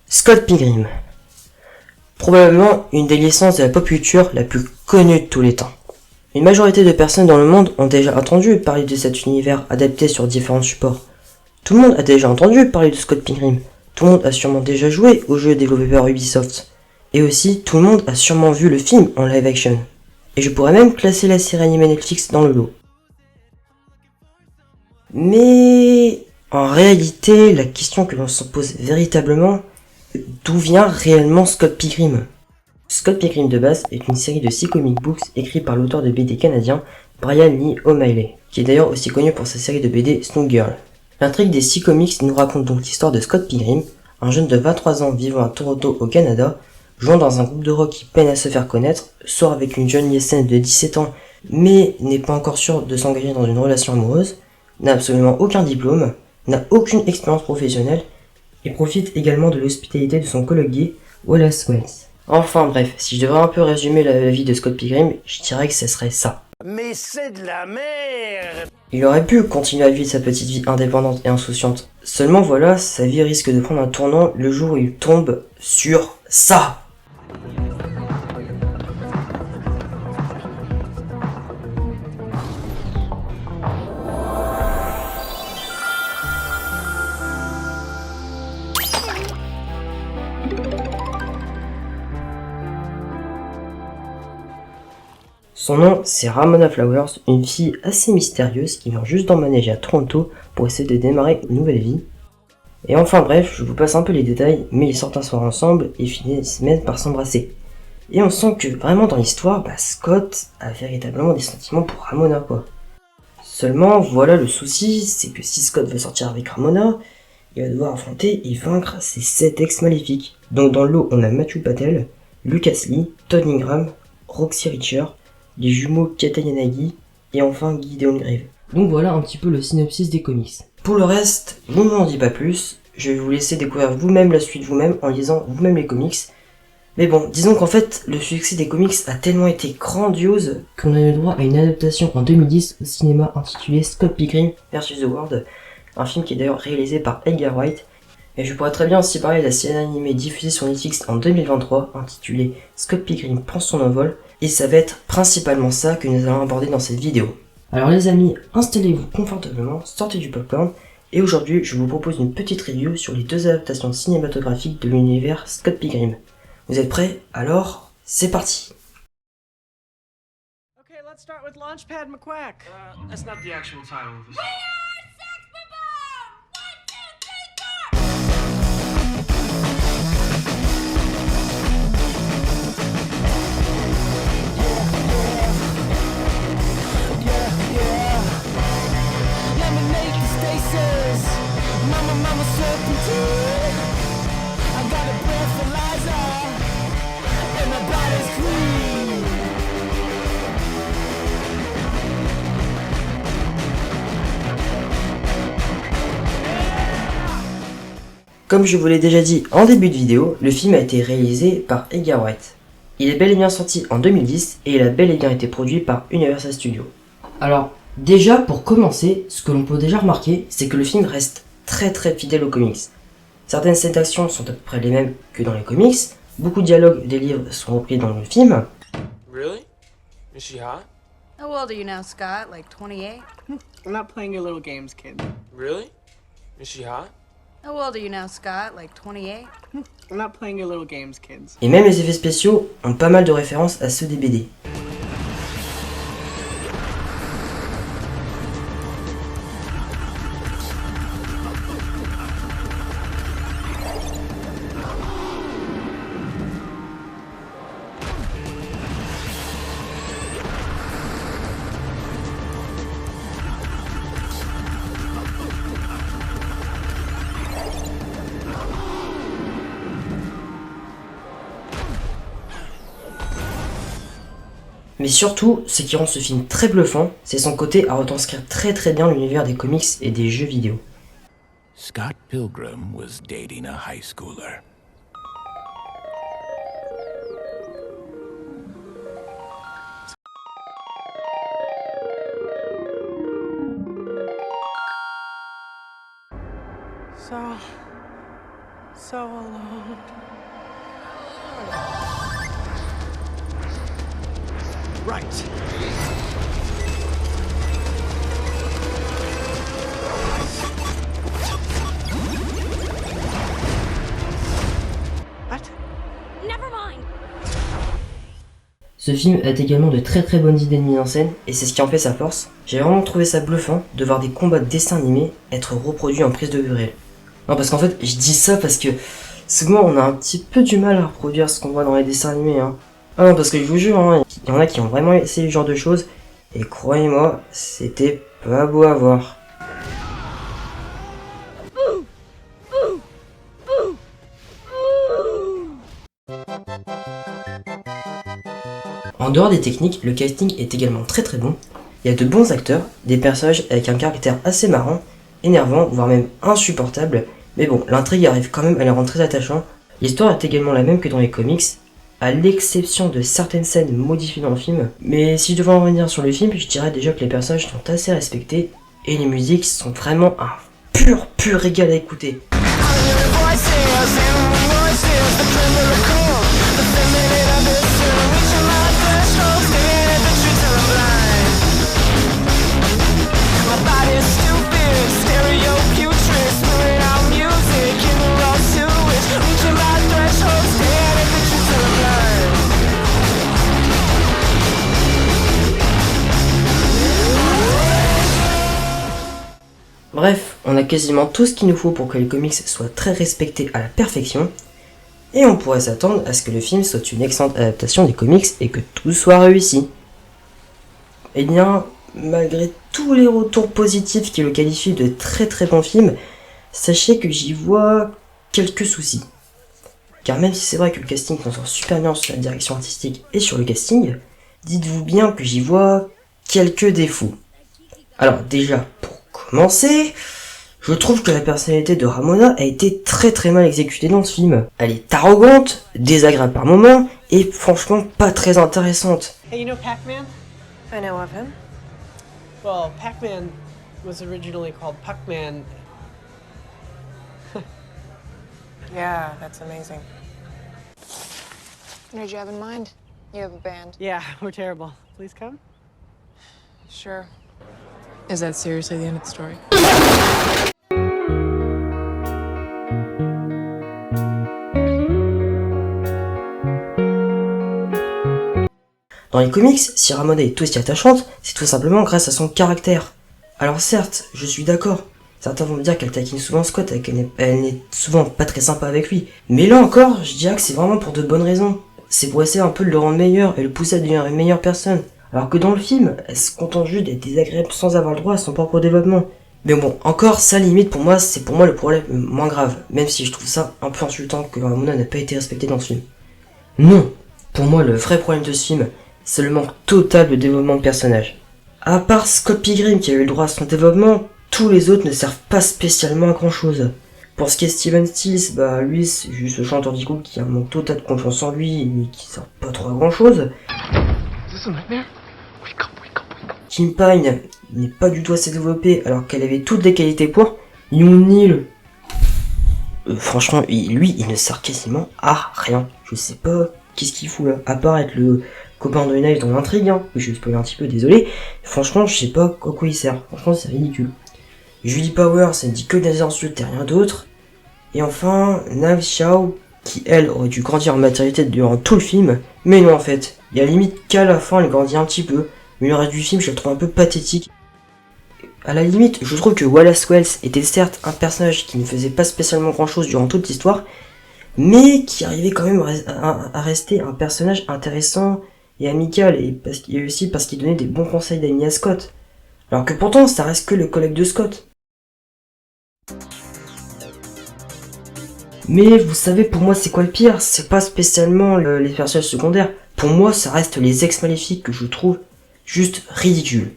Scott Pilgrim. Probablement une des licences de la pop culture la plus connue de tous les temps. Une majorité de personnes dans le monde ont déjà entendu parler de cet univers adapté sur différents supports. Tout le monde a déjà entendu parler de Scott Pilgrim. Tout le monde a sûrement déjà joué au jeu développé par Ubisoft. Et aussi, tout le monde a sûrement vu le film en live action. Et je pourrais même classer la série animée Netflix dans le lot. Mais en réalité, la question que l'on se pose véritablement, d'où vient réellement Scott Pilgrim ? Scott Pilgrim de base est une série de 6 comic books écrits par l'auteur de BD canadien Brian Lee O'Malley, qui est d'ailleurs aussi connu pour sa série de BD Snow Girl. L'intrigue des 6 comics nous raconte donc l'histoire de Scott Pilgrim, un jeune de 23 ans vivant à Toronto au Canada, jouant dans un groupe de rock qui peine à se faire connaître, sort avec une jeune lycéenne de 17 ans mais n'est pas encore sûr de s'engager dans une relation amoureuse, n'a absolument aucun diplôme, n'a aucune expérience professionnelle et profite également de l'hospitalité de son collègue gay, Wallace Wells. Enfin bref, si je devrais un peu résumer la vie de Scott Pilgrim, je dirais que ce serait ça. Mais c'est de la merde! Il aurait pu continuer à vivre sa petite vie indépendante et insouciante. Seulement voilà, sa vie risque de prendre un tournant le jour où il tombe sur ça. Son nom, c'est Ramona Flowers, une fille assez mystérieuse qui vient juste d'emménager à Toronto pour essayer de démarrer une nouvelle vie. Et enfin bref, je vous passe un peu les détails, mais ils sortent un soir ensemble et finissent même par s'embrasser. Et on sent que vraiment dans l'histoire, Scott a véritablement des sentiments pour Ramona quoi. Seulement voilà le souci, c'est que si Scott veut sortir avec Ramona, il va devoir affronter et vaincre ses 7 ex maléfiques. Donc dans le lot on a Matthew Patel, Lucas Lee, Todd Ingram, Roxy Richer, les jumeaux Kata Yanagi et enfin Gideon Grave. Donc voilà un petit peu le synopsis des comics. Pour le reste, je ne vous en dis pas plus, je vais vous laisser découvrir vous-même la suite vous-même en lisant vous-même les comics. Mais bon, disons qu'en fait, le succès des comics a tellement été grandiose qu'on a eu droit à une adaptation en 2010 au cinéma intitulée Scott Pilgrim vs. The World, un film qui est d'ailleurs réalisé par Edgar Wright. Et je pourrais très bien aussi parler de la série animée diffusée sur Netflix en 2023 intitulée Scott Pilgrim prend son envol, et ça va être principalement ça que nous allons aborder dans cette vidéo. Alors les amis, installez-vous confortablement, sortez du popcorn, et aujourd'hui je vous propose une petite review sur les 2 adaptations cinématographiques de l'univers Scott Pilgrim. Vous êtes prêts? Alors, c'est parti! Okay, let's start with Launchpad McQuack. That's not the actual title of the song. Comme je vous l'ai déjà dit en début de vidéo, le film a été réalisé par Edgar Wright. Il est bel et bien sorti en 2010 et il a bel et bien été produit par Universal Studios. Alors, déjà pour commencer, ce que l'on peut déjà remarquer, c'est que le film reste très fidèle aux comics. Certaines scènes d'action sont à peu près les mêmes que dans les comics, beaucoup de dialogues des livres sont repris dans le film. Really? Is she hot? How old are you now, Scott? Like 28? I'm not playing your little games, kid. Really? Is she hot? How old are you now, Scott? Like 28? I'm not playing your little games, kids. Et même les effets spéciaux ont pas mal de références à ceux des BD. Mais surtout, ce qui rend ce film très bluffant, c'est son côté à retranscrire très bien l'univers des comics et des jeux vidéo. Scott Pilgrim was dating a high schooler. So alone. Right. What? Never mind. Ce film a également de très bonnes idées de mise en scène, et c'est ce qui en fait sa force. J'ai vraiment trouvé ça bluffant de voir des combats de dessins animés être reproduits en prise de vue réelle. Non, parce qu'en fait, je dis ça parce que souvent on a un petit peu du mal à reproduire ce qu'on voit dans les dessins animés. Hein. Ah non, parce que je vous jure, hein, il y en a qui ont vraiment essayé ce genre de choses, et croyez-moi, c'était pas beau à voir. En dehors des techniques, le casting est également très bon. Il y a de bons acteurs, des personnages avec un caractère assez marrant, énervant, voire même insupportable, mais bon, l'intrigue arrive quand même à les rendre très attachants. L'histoire est également la même que dans les comics, à l'exception de certaines scènes modifiées dans le film, mais si je devais en revenir sur le film, je dirais déjà que les personnages sont assez respectés, et les musiques sont vraiment un pur régal à écouter. Bref, on a quasiment tout ce qu'il nous faut pour que les comics soient très respectés à la perfection, et on pourrait s'attendre à ce que le film soit une excellente adaptation des comics et que tout soit réussi. Eh bien, malgré tous les retours positifs qui le qualifient de très bon film, sachez que j'y vois quelques soucis. Car même si c'est vrai que le casting s'en sort super bien sur la direction artistique et sur le casting, dites-vous bien que j'y vois quelques défauts. Alors déjà, pour commencer, je trouve que la personnalité de Ramona a été très mal exécutée dans ce film. Elle est arrogante, désagréable par moments, et franchement pas très intéressante. Hey, you know Pac-Man? I know of him. Well, Pac-Man was originally called Puckman. Yeah, that's amazing. What did you have in mind? You have a band. Yeah, we're terrible. Please come. Sure. Is that seriously the end of the story? Dans les comics, si Ramona est aussi attachante, c'est tout simplement grâce à son caractère. Alors certes, je suis d'accord. Certains vont me dire qu'elle taquine souvent Scott et qu'elle n'est souvent pas très sympa avec lui. Mais là encore, je dirais que c'est vraiment pour de bonnes raisons. C'est pour essayer un peu de le rendre meilleur et le pousser à devenir une meilleure personne. Alors que dans le film, elle se contente juste d'être désagréable sans avoir le droit à son propre développement. Mais bon, encore, ça limite pour moi, c'est pour moi le problème moins grave. Même si je trouve ça un peu insultant que Ramona n'a pas été respectée dans ce film. Non, pour moi le vrai problème de ce film, c'est le manque total de développement de personnage. À part Scott Pilgrim qui a eu le droit à son développement, tous les autres ne servent pas spécialement à grand chose. Pour ce qui est Steven Stills, bah lui c'est juste le chanteur du groupe qui a un manque total de confiance en lui et qui sert pas trop à grand chose. Kim Pine n'est pas du tout assez développée alors qu'elle avait toutes les qualités pour. Yoon Neil, franchement lui il ne sert quasiment à rien. Je sais pas qu'est-ce qu'il fout là, à part être le copain de Knives dans l'intrigue, hein. Je vais spoiler un petit peu, désolé. Franchement je sais pas à quoi il sert, franchement c'est ridicule. Julie Powers, elle dit que des insultes et rien d'autre. Et enfin, Nav Xiao, qui elle aurait dû grandir en maturité durant tout le film, mais non en fait. Il y a limite qu'à la fin elle grandit un petit peu, mais le reste du film je le trouve un peu pathétique. À la limite, je trouve que Wallace Wells était certes un personnage qui ne faisait pas spécialement grand chose durant toute l'histoire, mais qui arrivait quand même à rester un personnage intéressant et amical, et aussi parce qu'il donnait des bons conseils d'amis à Scott. Alors que pourtant ça reste que le collègue de Scott. Mais vous savez pour moi c'est quoi le pire? C'est pas spécialement les personnages secondaires. Pour moi ça reste les ex-maléfiques que je trouve juste ridicules.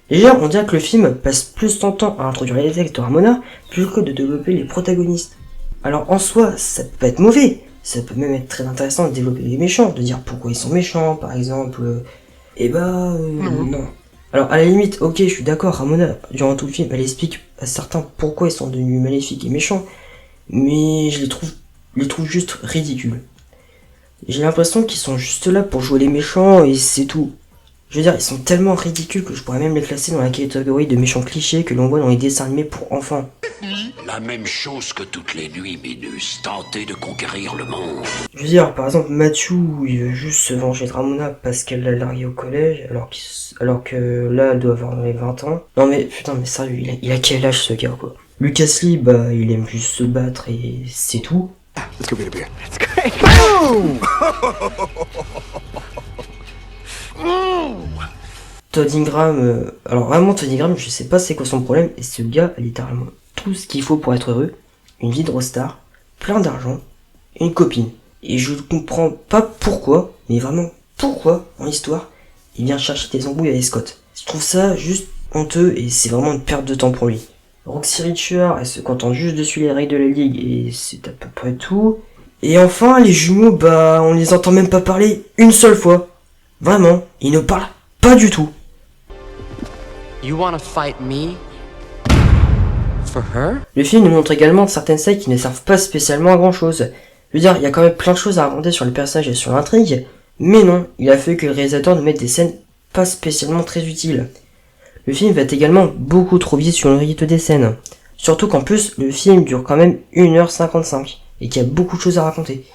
Déjà on dirait que le film passe plus son temps à introduire les ex de Ramona plutôt que de développer les protagonistes. Alors en soi ça peut pas être mauvais, ça peut même être très intéressant de développer les méchants, de dire pourquoi ils sont méchants par exemple. Non. Alors à la limite, ok, je suis d'accord, Ramona, durant tout le film, elle explique à certains pourquoi ils sont devenus maléfiques et méchants, mais je les trouve juste ridicules. J'ai l'impression qu'ils sont juste là pour jouer les méchants et c'est tout. Je veux dire, ils sont tellement ridicules que je pourrais même les classer dans la catégorie de méchants clichés que l'on voit dans les dessins animés pour enfants. La même chose que toutes les nuits, Minus, tenter de conquérir le monde. Je veux dire, par exemple, Matthew, il veut juste se venger de Ramona parce qu'elle l'a largué au collège, alors que là, elle doit avoir les 20 ans. Non mais, putain, mais sérieux, il a quel âge ce gars, quoi. Lucas Lee, bah, il aime juste se battre et c'est tout. Let's go get a beer. It's Todd Ingram, alors vraiment Todd Ingram, je sais pas c'est quoi son problème, et ce gars a littéralement tout ce qu'il faut pour être heureux, une vie de rockstar, plein d'argent, une copine. Et je ne comprends pas pourquoi, mais vraiment pourquoi, en histoire, il vient chercher des embrouilles avec Scott. Je trouve ça juste honteux et c'est vraiment une perte de temps pour lui. Roxy Richer, elle se contente juste de suivre les règles de la ligue et c'est à peu près tout. Et enfin, les jumeaux, bah, on les entend même pas parler une seule fois. Vraiment, ils ne parlent pas du tout. You wanna fight me? For her? Le film nous montre également certaines scènes qui ne servent pas spécialement à grand chose. Je veux dire, il y a quand même plein de choses à raconter sur le personnage et sur l'intrigue, mais non, il a fallu que le réalisateur nous mette des scènes pas spécialement très utiles. Le film va également beaucoup trop vite sur le rythme des scènes. Surtout qu'en plus, le film dure quand même 1h55, et qu'il y a beaucoup de choses à raconter.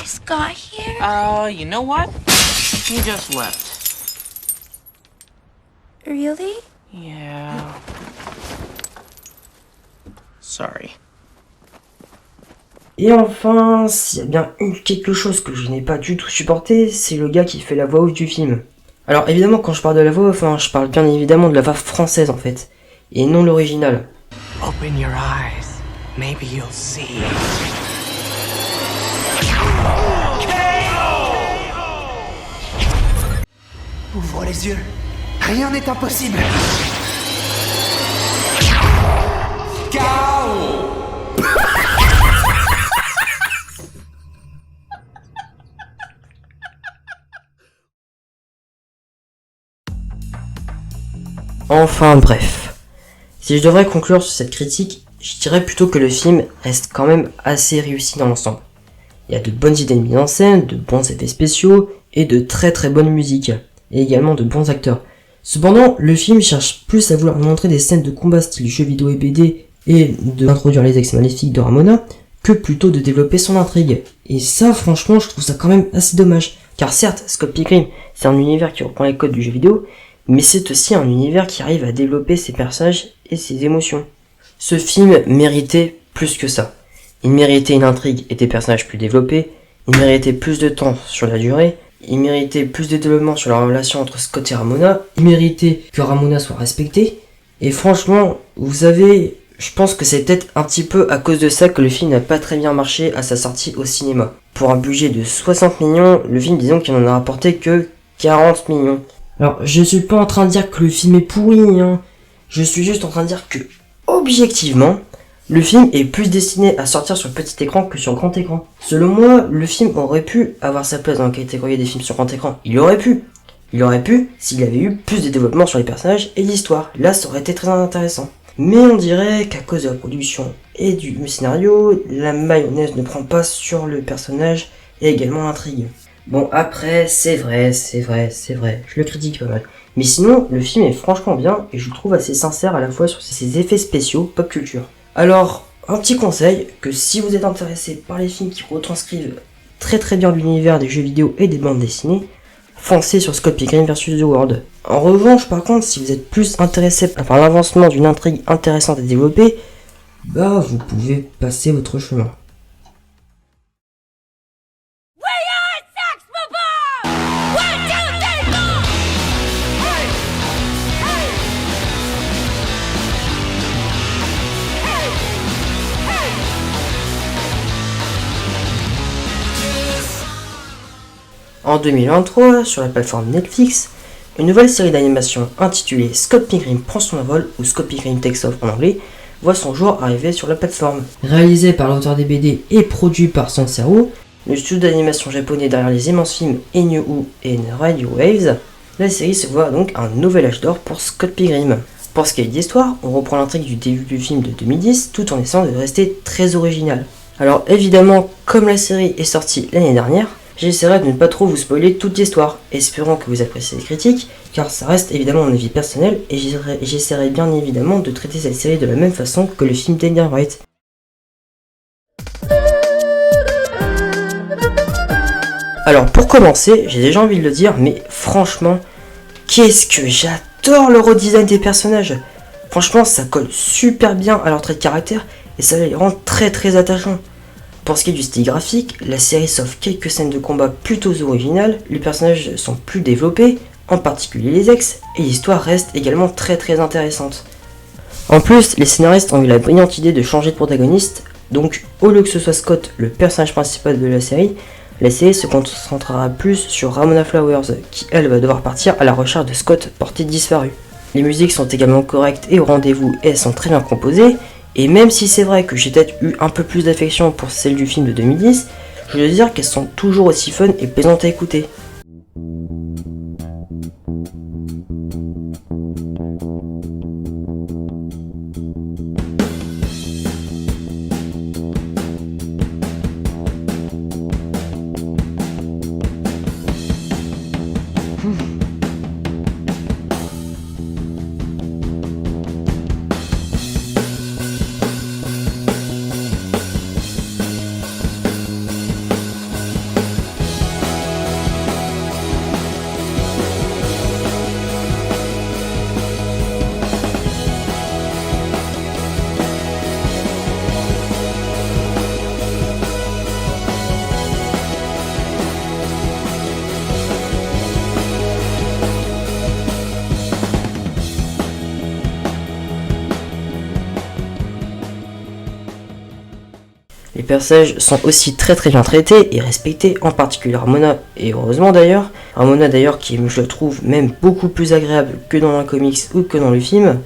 Is Scott here? You know what? He just left. Really? Yeah. Sorry. Et enfin, s'il y a bien quelque chose que je n'ai pas du tout supporté, c'est le gars qui fait la voix off du film. Alors évidemment, quand je parle de la voix off, je parle bien évidemment de la voix française en fait, et non l'original. Open your eyes. Maybe you'll see. Ouvre les yeux. Rien n'est impossible. Enfin bref. Si je devrais conclure sur cette critique, je dirais plutôt que le film reste quand même assez réussi dans l'ensemble. Il y a de bonnes idées de mise en scène, de bons effets spéciaux et de très très bonne musique, et également de bons acteurs. Cependant, le film cherche plus à vouloir montrer des scènes de combat style jeux vidéo et BD et d'introduire les ex maléfiques de Ramona, que plutôt de développer son intrigue. Et ça, franchement, je trouve ça quand même assez dommage. Car certes, Scott Pilgrim, c'est un univers qui reprend les codes du jeu vidéo, mais c'est aussi un univers qui arrive à développer ses personnages et ses émotions. Ce film méritait plus que ça. Il méritait une intrigue et des personnages plus développés, il méritait plus de temps sur la durée, il méritait plus de développement sur la relation entre Scott et Ramona, il méritait que Ramona soit respectée, et franchement, vous savez, je pense que c'est peut-être un petit peu à cause de ça que le film n'a pas très bien marché à sa sortie au cinéma. Pour un budget de 60 millions, le film disons qu'il n'en a rapporté que 40 millions. Alors, je suis pas en train de dire que le film est pourri, je suis juste en train de dire que, objectivement, le film est plus destiné à sortir sur petit écran que sur grand écran. Selon moi, le film aurait pu avoir sa place dans la catégorie des films sur grand écran. Il aurait pu s'il avait eu plus de développement sur les personnages et l'histoire. Là, ça aurait été très intéressant. Mais on dirait qu'à cause de la production et du scénario, la mayonnaise ne prend pas sur le personnage et également l'intrigue. Bon, après, c'est vrai, je le critique pas mal. Mais sinon, le film est franchement bien et je le trouve assez sincère à la fois sur ses effets spéciaux pop culture. Alors, un petit conseil, que si vous êtes intéressé par les films qui retranscrivent très très bien l'univers des jeux vidéo et des bandes dessinées, foncez sur Scott Pilgrim vs The World. En revanche, par contre, si vous êtes plus intéressé par l'avancement d'une intrigue intéressante à développer, bah vous pouvez passer votre chemin. En 2023, sur la plateforme Netflix, une nouvelle série d'animation intitulée Scott Pilgrim prend son envol, ou Scott Pilgrim Takes Off en anglais, voit son jour arriver sur la plateforme. Réalisé par l'auteur des BD et produit par Sansero, le studio d'animation japonais derrière les immenses films Ennyu et Radio Waves, la série se voit donc un nouvel âge d'or pour Scott Pilgrim. Pour ce qui est de l'histoire, on reprend l'intrigue du début du film de 2010 tout en essayant de rester très original. Alors évidemment, comme la série est sortie l'année dernière, j'essaierai de ne pas trop vous spoiler toute l'histoire, espérant que vous appréciez les critiques, car ça reste évidemment mon avis personnel et j'essaierai bien évidemment de traiter cette série de la même façon que le film d'Edgar Wright. Alors pour commencer, j'ai déjà envie de le dire, mais franchement, qu'est-ce que j'adore le redesign des personnages. Franchement, ça colle super bien à leur trait de caractère et ça les rend très très attachants. Pour ce qui est du style graphique, la série s'offre quelques scènes de combat plutôt originales, les personnages sont plus développés, en particulier les ex, et l'histoire reste également très très intéressante. En plus, les scénaristes ont eu la brillante idée de changer de protagoniste, donc au lieu que ce soit Scott le personnage principal de la série se concentrera plus sur Ramona Flowers, qui elle va devoir partir à la recherche de Scott porté disparu. Les musiques sont également correctes et au rendez-vous et elles sont très bien composées, et même si c'est vrai que j'ai peut-être eu un peu plus d'affection pour celles du film de 2010, je veux dire qu'elles sont toujours aussi fun et plaisantes à écouter. Les personnages sont aussi très bien traités et respectés, en particulier Ramona, et heureusement d'ailleurs. Ramona d'ailleurs qui je trouve même beaucoup plus agréable que dans un comics ou que dans le film.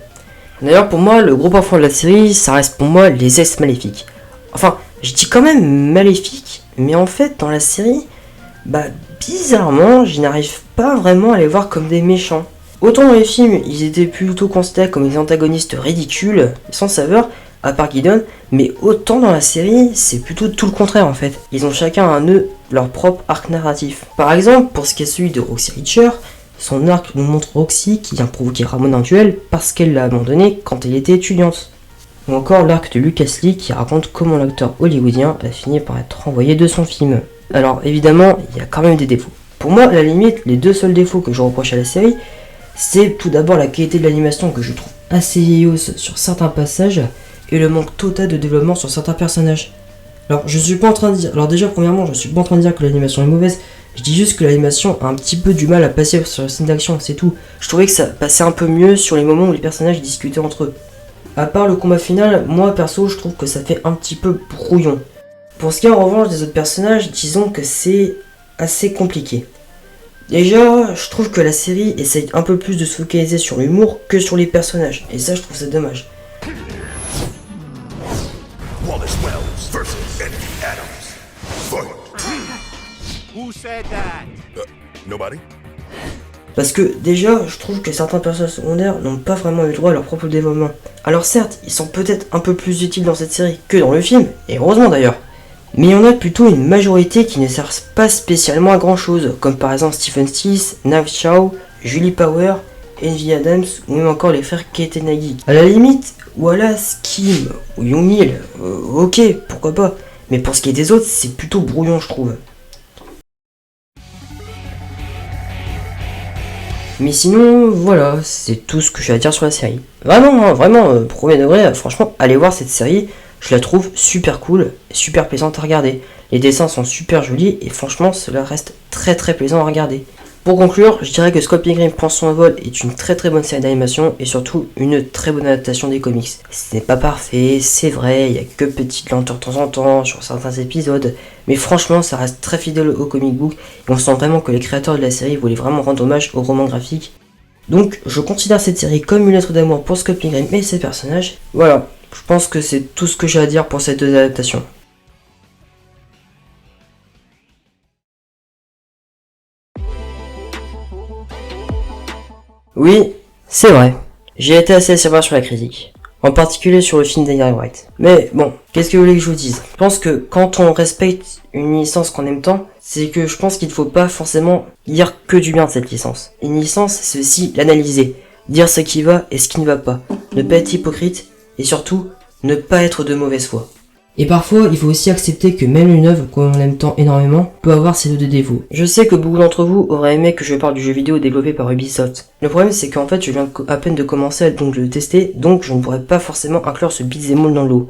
D'ailleurs pour moi le gros point fort de la série ça reste pour moi les ex maléfiques. Enfin je dis quand même maléfiques, mais en fait dans la série, bizarrement je n'arrive pas vraiment à les voir comme des méchants. Autant dans les films ils étaient plutôt considérés comme des antagonistes ridicules, sans saveur, à part Gideon, mais autant dans la série, c'est plutôt tout le contraire en fait. Ils ont chacun un eux, leur propre arc narratif. Par exemple, pour ce qui est celui de Roxy Richer, son arc nous montre Roxy qui vient provoquer Ramona en duel parce qu'elle l'a abandonné quand elle était étudiante. Ou encore l'arc de Lucas Lee qui raconte comment l'acteur hollywoodien a fini par être renvoyé de son film. Alors évidemment, il y a quand même des défauts. Pour moi, à la limite, les deux seuls défauts que je reproche à la série, c'est tout d'abord la qualité de l'animation que je trouve assez vieillosse sur certains passages, et le manque total de développement sur certains personnages. Alors je suis pas en train de dire, alors déjà premièrement je suis pas en train de dire que l'animation est mauvaise, je dis juste que l'animation a un petit peu du mal à passer sur la scène d'action, c'est tout. Je trouvais que ça passait un peu mieux sur les moments où les personnages discutaient entre eux. À part le combat final, moi perso je trouve que ça fait un petit peu brouillon. Pour ce qui est en revanche des autres personnages, disons que c'est assez compliqué. Déjà, je trouve que la série essaye un peu plus de se focaliser sur l'humour que sur les personnages, et ça je trouve ça dommage. Wallace Wells versus Eddie Adams. Fight. Who said that? Nobody? Parce que déjà, je trouve que certains personnages secondaires n'ont pas vraiment eu droit à leur propre développement. Alors certes, ils sont peut-être un peu plus utiles dans cette série que dans le film, et heureusement d'ailleurs. Mais il y en a plutôt une majorité qui ne servent pas spécialement à grand chose, comme par exemple Stephen Stills, Nav Chow, Julie Power, Envy Adams ou même encore les frères Kate et Nagy. À la limite, Wallace, Kim ou Young-Il, ok, pourquoi pas. Mais pour ce qui est des autres, c'est plutôt brouillon je trouve. Mais sinon, voilà, c'est tout ce que j'ai à dire sur la série. Vraiment, premier degré, franchement, allez voir cette série, je la trouve super cool, super plaisante à regarder. Les dessins sont super jolis et franchement, cela reste très plaisant à regarder. Pour conclure, je dirais que Scott Pilgrim prend son envol est une très bonne série d'animation et surtout une très bonne adaptation des comics. Ce n'est pas parfait, c'est vrai, il y a que petites lenteurs de temps en temps sur certains épisodes, mais franchement ça reste très fidèle au comic book et on sent vraiment que les créateurs de la série voulaient vraiment rendre hommage au roman graphique. Donc je considère cette série comme une lettre d'amour pour Scott Pilgrim et ses personnages. Voilà, je pense que c'est tout ce que j'ai à dire pour cette deux adaptations. Oui, c'est vrai. J'ai été assez sévère sur la critique. En particulier sur le film d'Edgar Wright. Mais bon, qu'est-ce que vous voulez que je vous dise? Je pense que quand on respecte une licence qu'on aime tant, c'est que je pense qu'il ne faut pas forcément dire que du bien de cette licence. Une licence, c'est aussi l'analyser, dire ce qui va et ce qui ne va pas, ne pas être hypocrite et surtout, ne pas être de mauvaise foi. Et parfois, il faut aussi accepter que même une œuvre qu'on aime tant énormément peut avoir ses lots de défauts. Je sais que beaucoup d'entre vous auraient aimé que je parle du jeu vidéo développé par Ubisoft. Le problème, c'est qu'en fait, je viens à peine de commencer à donc le tester, donc je ne pourrais pas forcément inclure ce beat'em all dans le lot.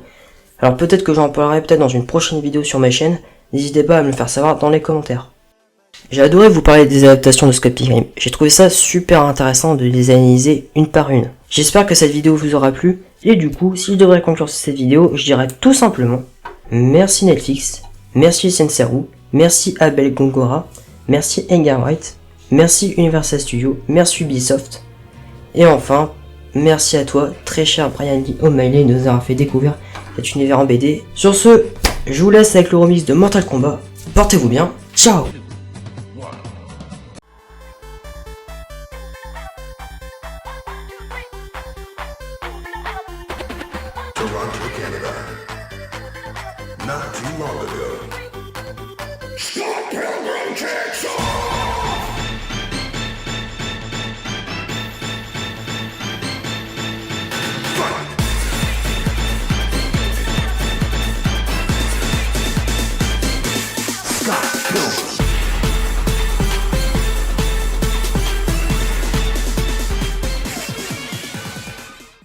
Alors peut-être que j'en parlerai peut-être dans une prochaine vidéo sur ma chaîne, n'hésitez pas à me le faire savoir dans les commentaires. J'ai adoré vous parler des adaptations de Scott Pilgrim, j'ai trouvé ça super intéressant de les analyser une par une. J'espère que cette vidéo vous aura plu, et du coup, si je devrais conclure cette vidéo, je dirais tout simplement merci Netflix, merci Senseru, merci Abel Gongora, merci Edgar Wright, merci Universal Studios, merci Ubisoft, et enfin, merci à toi, très cher Brian Lee O'Malley, de nous avoir fait découvrir cet univers en BD. Sur ce, je vous laisse avec le remix de Mortal Kombat, portez-vous bien, ciao! Toronto, Canada. Not too long ago. Scott Pilgrim takes on